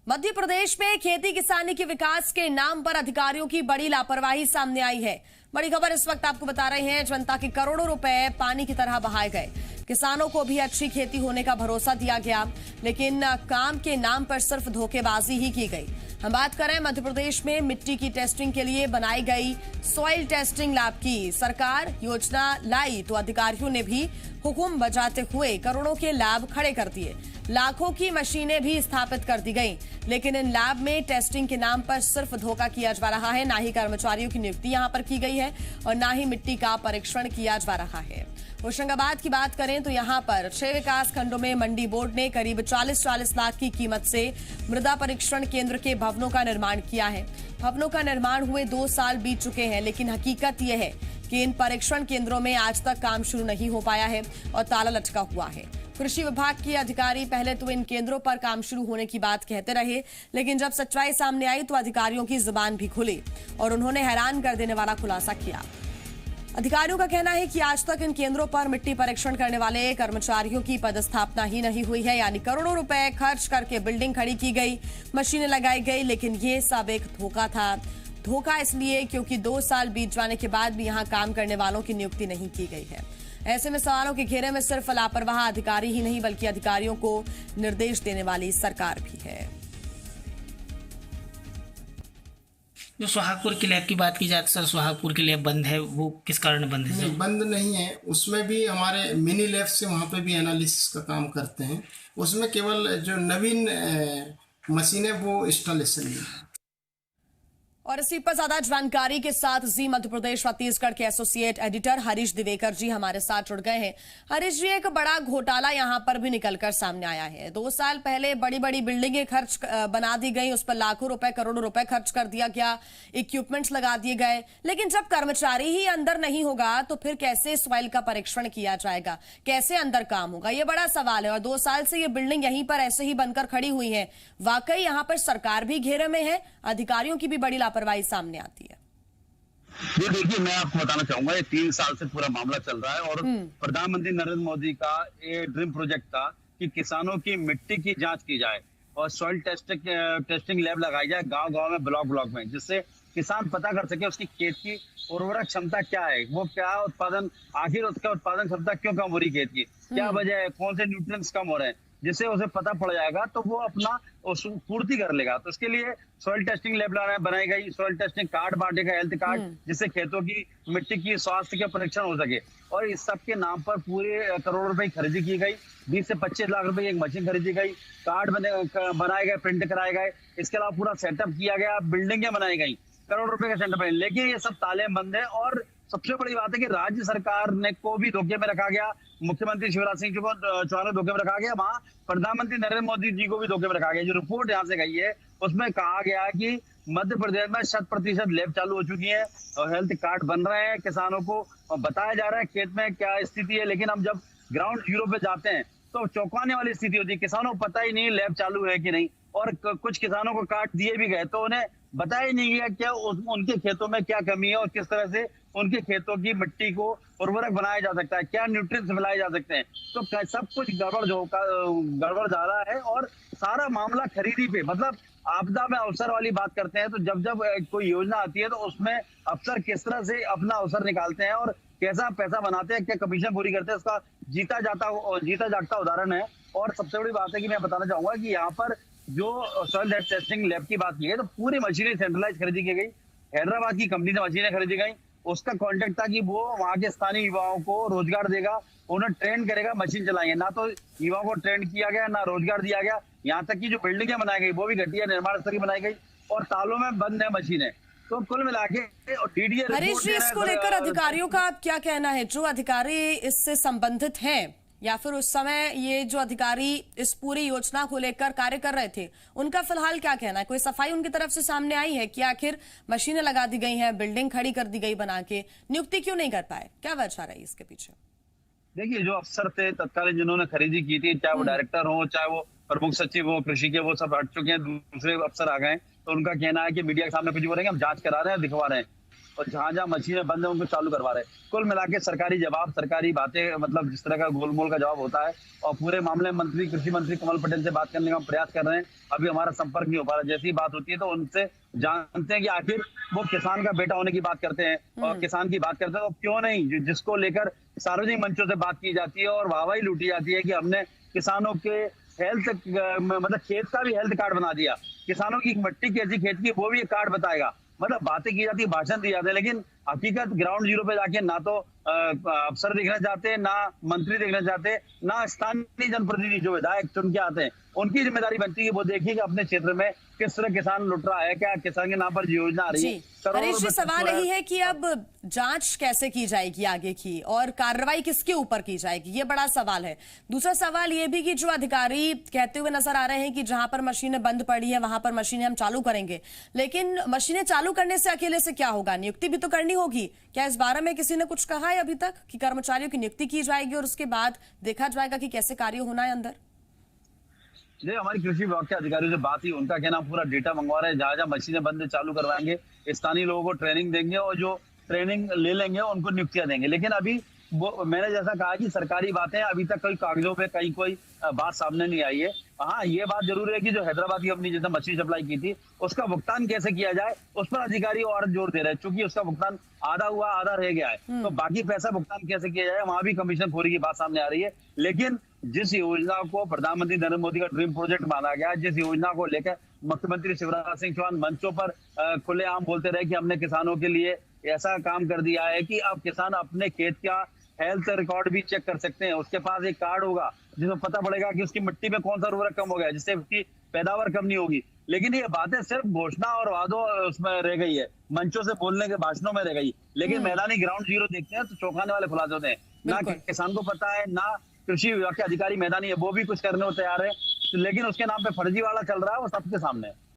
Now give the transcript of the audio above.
मध्य प्रदेश में खेती किसानी के विकास के नाम पर अधिकारियों की बड़ी लापरवाही सामने आई है। बड़ी खबर इस वक्त आपको बता रहे हैं। जनता के करोड़ों रुपए पानी की तरह बहाए गए। किसानों को भी अच्छी खेती होने का भरोसा दिया गया, लेकिन काम के नाम पर सिर्फ धोखेबाजी ही की गई। हम बात करें मध्य प्रदेश में मिट्टी की टेस्टिंग के लिए बनाई गई सॉइल टेस्टिंग लैब की। सरकार योजना लाई तो अधिकारियों ने भी हुक्म बजाते हुए करोड़ों के लैब खड़े कर दिए। लाखों की मशीनें भी स्थापित कर दी गई, लेकिन इन लैब में टेस्टिंग के नाम पर सिर्फ धोखा किया जा रहा है। ना ही कर्मचारियों की नियुक्ति यहां पर की गई है और ना ही मिट्टी का परीक्षण किया जा रहा है। होशंगाबाद की बात करें तो यहां पर 6 विकास खंडों में मंडी बोर्ड ने करीब 40 लाख की कीमत से मृदा परीक्षण केंद्र के भवनों का निर्माण किया है। भवनों का निर्माण हुए 2 साल बीत चुके हैं, लेकिन हकीकत यह है कि इन परीक्षण केंद्रों में आज तक काम शुरू नहीं हो पाया है और ताला लटका हुआ है। कृषि विभाग के अधिकारी पहले तो इन केंद्रों पर काम शुरू होने की बात कहते रहे, लेकिन जब सच्चाई सामने आई तो अधिकारियों की जुबान भी खुली और उन्होंने हैरान कर देने वाला खुलासा किया। अधिकारियों का कहना है कि आज तक इन केंद्रों पर मिट्टी परीक्षण करने वाले कर्मचारियों की पदस्थापना ही नहीं हुई है, यानी करोड़ों रुपए खर्च करके बिल्डिंग खड़ी की गई, मशीनें लगाई गई, लेकिन ये सब एक धोखा था। धोखा इसलिए क्योंकि 2 साल बीत जाने के बाद भी यहां काम करने वालों की नियुक्ति नहीं की गई है। ऐसे में सवालों के घेरे में सिर्फ लापरवाह अधिकारी ही नहीं, बल्कि अधिकारियों को निर्देश देने वाली सरकार भी है। जो सोहागपुर की लैब की बात की जाए तो सर, सोहागपुर की लैब बंद है, वो किस कारण बंद है? नहीं, बंद नहीं है। उसमें भी हमारे मिनी लैब से वहाँ पे भी एनालिसिस का काम करते हैं। उसमें केवल जो नवीन मशीनें वो इंस्टॉलेशन है। और इसी पर ज्यादा जानकारी के साथ जी मध्य प्रदेश छत्तीसगढ़ के एसोसिएट एडिटर हरीश दिवेकर जी हमारे साथ जुड़ गए हैं। हरीश जी, एक बड़ा घोटाला यहां पर भी निकलकर सामने आया है। 2 साल पहले बड़ी बड़ी बिल्डिंगें खर्च बना दी गई, उस पर लाखों रुपए करोड़ों रुपए खर्च कर दिया गया, इक्विपमेंट्स लगा दिए गए, लेकिन जब कर्मचारी ही अंदर नहीं होगा तो फिर कैसे सॉइल का परीक्षण किया जाएगा, कैसे अंदर काम होगा, ये बड़ा सवाल है। और 2 साल से ये बिल्डिंग यहीं पर ऐसे ही बनकर खड़ी हुई है। वाकई यहां पर सरकार भी घेरे में है, अधिकारियों की भी बड़ी लापरवाही सामने आती है। ये देखिए, मैं आपको बताना चाहूंगा, ये 3 साल से पूरा मामला चल रहा है और प्रधानमंत्री नरेंद्र मोदी का ये ड्रीम प्रोजेक्ट था कि किसानों की मिट्टी की जांच की जाए और सॉइल टेस्टिंग लैब लगाई जाए गांव-गांव में, ब्लॉक में, जिससे किसान पता कर सके उसकी खेत की उर्वरक क्षमता क्या है, वो क्या उत्पादन, आखिर उसका उत्पादन क्षमता क्यों कम हो रही, खेत की क्या वजह है, कौन से न्यूट्रिएंट्स कम हो रहे हैं, जिससे उसे पता पड़ जाएगा तो वो अपना पूर्ति कर लेगा। तो इसके लिए सॉइल टेस्टिंग लैब बनाई गई, सॉइल टेस्टिंग कार्ड बांटेगा, हेल्थ कार्ड, जिससे खेतों की मिट्टी की स्वास्थ्य का परीक्षण हो सके। और इस सब के नाम पर पूरे करोड़ रुपए की खरीदी की गई, 20 से 25 लाख रुपए की एक मशीन खरीदी गई, कार्ड बनाए गए, प्रिंट कराए गए, इसके अलावा पूरा सेटअप किया गया, बिल्डिंगें बनाई गई, करोड़ रुपए का सेटअप है। लेकिन ये सब ताले बंद है और सबसे बड़ी बात है कि राज्य सरकार ने को भी धोखे में रखा गया, मुख्यमंत्री शिवराज सिंह चौहान को धोखे में रखा गया, वहां प्रधानमंत्री नरेंद्र मोदी जी को भी धोखे में रखा गया। जो रिपोर्ट यहाँ से गई है उसमें कहा गया कि मध्य प्रदेश में 100% लैब चालू हो चुकी है और हेल्थ कार्ड बन रहे हैं, किसानों को बताया जा रहा है खेत में क्या स्थिति है। लेकिन हम जब ग्राउंड जीरो पे जाते हैं तो चौंकाने वाली स्थिति होती है, किसानों को पता ही नहीं लैब चालू है कि नहीं, और कुछ किसानों को कार्ड दिए भी गए तो उन्हें बताया ही नहीं गया क्या उनके खेतों में क्या कमी है और किस तरह से उनके खेतों की मिट्टी को उर्वरक बनाया जा सकता है, क्या न्यूट्रिएंट्स मिलाए जा सकते हैं। तो सब कुछ गड़बड़ जा रहा है और सारा मामला खरीदी पे, मतलब आपदा में अवसर वाली बात करते हैं। तो जब कोई योजना आती है तो उसमें अफसर किस तरह से अपना अवसर निकालते हैं और कैसा पैसा बनाते हैं, क्या कमीशन पूरी करते हैं, उसका जीता जागता उदाहरण है। और सबसे बड़ी बात है कि मैं बताना चाहूंगा कि यहाँ पर जो सॉइल टेस्टिंग लैब की बात की गई तो पूरी मशीनें सेंट्रलाइज खरीदी की गई, हैदराबाद की कंपनी से मशीनें खरीदी गई। उसका कॉन्ट्रैक्ट था कि वो वहां के स्थानीय युवाओं को रोजगार देगा, उन्हें ट्रेन करेगा, मशीन चलाएंगे। ना तो युवाओं को ट्रेन किया गया, ना रोजगार दिया गया। यहाँ तक कि जो बिल्डिंगें बनाई गई वो भी घटिया निर्माण स्तर की बनाई गई और तालों में बंद है मशीनें। तो कुल मिला के हरीश जी, इसको लेकर अधिकारियों का क्या कहना है? जो अधिकारी इससे संबंधित हैं या फिर उस समय ये जो अधिकारी इस पूरी योजना को लेकर कार्य कर रहे थे, उनका फिलहाल क्या कहना है? कोई सफाई उनकी तरफ से सामने आई है कि आखिर मशीनें लगा दी गई हैं, बिल्डिंग खड़ी कर दी गई बना के, नियुक्ति क्यों नहीं कर पाए? क्या वजह रही इसके पीछे? देखिए, जो अफसर थे तत्कालीन जिन्होंने खरीदी की थी, चाहे वो डायरेक्टर हो, चाहे वो प्रमुख सचिव हो कृषि के, वो सब हट चुके हैं, दूसरे अफसर आ गए। तो उनका कहना है कि मीडिया के सामने कुछ बोलेंगे, हम जांच करा रहे हैं, दिखवा रहे हैं। और जहां मशीनें बंद है उनको चालू करवा रहे हैं। कुल मिला के सरकारी जवाब, सरकारी बातें, मतलब जिस तरह का गोलमोल का जवाब होता है। और पूरे मामले में कृषि मंत्री कमल पटेल से बात करने का हम प्रयास कर रहे हैं, अभी हमारा संपर्क नहीं हो पा रहा। जैसी बात होती है तो उनसे जानते हैं कि आखिर वो किसान का बेटा होने की बात करते हैं और किसान की बात करते हैं, तो क्यों नहीं जिसको लेकर सार्वजनिक मंचों से बात की जाती है और वाहवाही लूटी जाती है कि हमने किसानों के हेल्थ, मतलब खेत का भी हेल्थ कार्ड बना दिया, किसानों की मिट्टी कैसी खेत की वो भी एक कार्ड बताएगा। मतलब बातें की जाती है, भाषण दिए जाते हैं, लेकिन हकीकत ग्राउंड जीरो पे जाके ना तो अफसर देखना चाहते, ना मंत्री देखना चाहते, ना स्थानीय जनप्रतिनिधि जो विधायक चुन के आते हैं उनकी जिम्मेदारी बनती है वो देखिए कि अपने क्षेत्र में किस तरह किसान लुट रहा है, क्या किसान के नाम पर योजना आ रही है। हरीश जी, सवाल यही है कि अब जांच कैसे की जाएगी आगे की, और कार्रवाई किसके ऊपर की जाएगी, ये बड़ा सवाल है। दूसरा सवाल ये भी कि जो अधिकारी कहते हुए नजर आ रहे हैं कि जहां पर मशीनें बंद पड़ी है वहां पर मशीनें हम चालू करेंगे, लेकिन मशीनें चालू करने से अकेले से क्या होगा, नियुक्ति भी तो करनी होगी। क्या इस बारे में किसी ने कुछ कहा है अभी तक कि कर्मचारियों की नियुक्ति की जाएगी और उसके बाद देखा जाएगा कि कैसे कार्य होना है अंदर? हमारी कृषि विभाग के अधिकारियों से बात ही, उनका कहना पूरा डेटा मंगवा रहे हैं, जहां मशीनें बंद चालू करवाएंगे, स्थानीय लोगों को ट्रेनिंग देंगे और जो ट्रेनिंग ले लेंगे उनको नियुक्तियां देंगे। लेकिन अभी वो मैंने जैसा कहा कि सरकारी बातें अभी तक कोई कागजों पे कहीं कोई बात सामने नहीं आई है। हाँ, ये बात जरूर है कि जो हैदराबाद की अपनी जैसे मछली सप्लाई की थी उसका भुगतान कैसे किया जाए उस पर अधिकारी और जोर दे रहे हैं, क्योंकि उसका भुगतान आधा हुआ आधा रह गया है, तो बाकी पैसा भुगतान कैसे किया जाए वहां भी कमीशन खोरी की बात सामने आ रही है। लेकिन जिस योजना को प्रधानमंत्री नरेंद्र मोदी का ड्रीम प्रोजेक्ट माना गया, जिस योजना को लेकर मुख्यमंत्री शिवराज सिंह चौहान मंचों पर खुलेआम बोलते रहे कि हमने किसानों के लिए ऐसा काम कर दिया है कि अब किसान अपने खेत का हेल्थ रिकॉर्ड भी चेक कर सकते हैं, उसके पास एक कार्ड होगा जिसमें पता पड़ेगा कि उसकी मिट्टी में कौन सा उर्वरक कम हो गया जिससे उसकी पैदावार कम नहीं होगी। लेकिन ये बातें सिर्फ घोषणा और वादों उसमें रह गई है, मंचों से बोलने के भाषणों में रह गई, लेकिन मैदानी ग्राउंड जीरो देखते हैं तो चौंकाने वाले खुलासे होते हैं। ना किसान को पता है, ना कृषि विभाग के अधिकारी मैदानी है वो भी कुछ करने को तैयार है, लेकिन उसके नाम पे फर्जीवाड़ा चल रहा है वो सबके सामने है।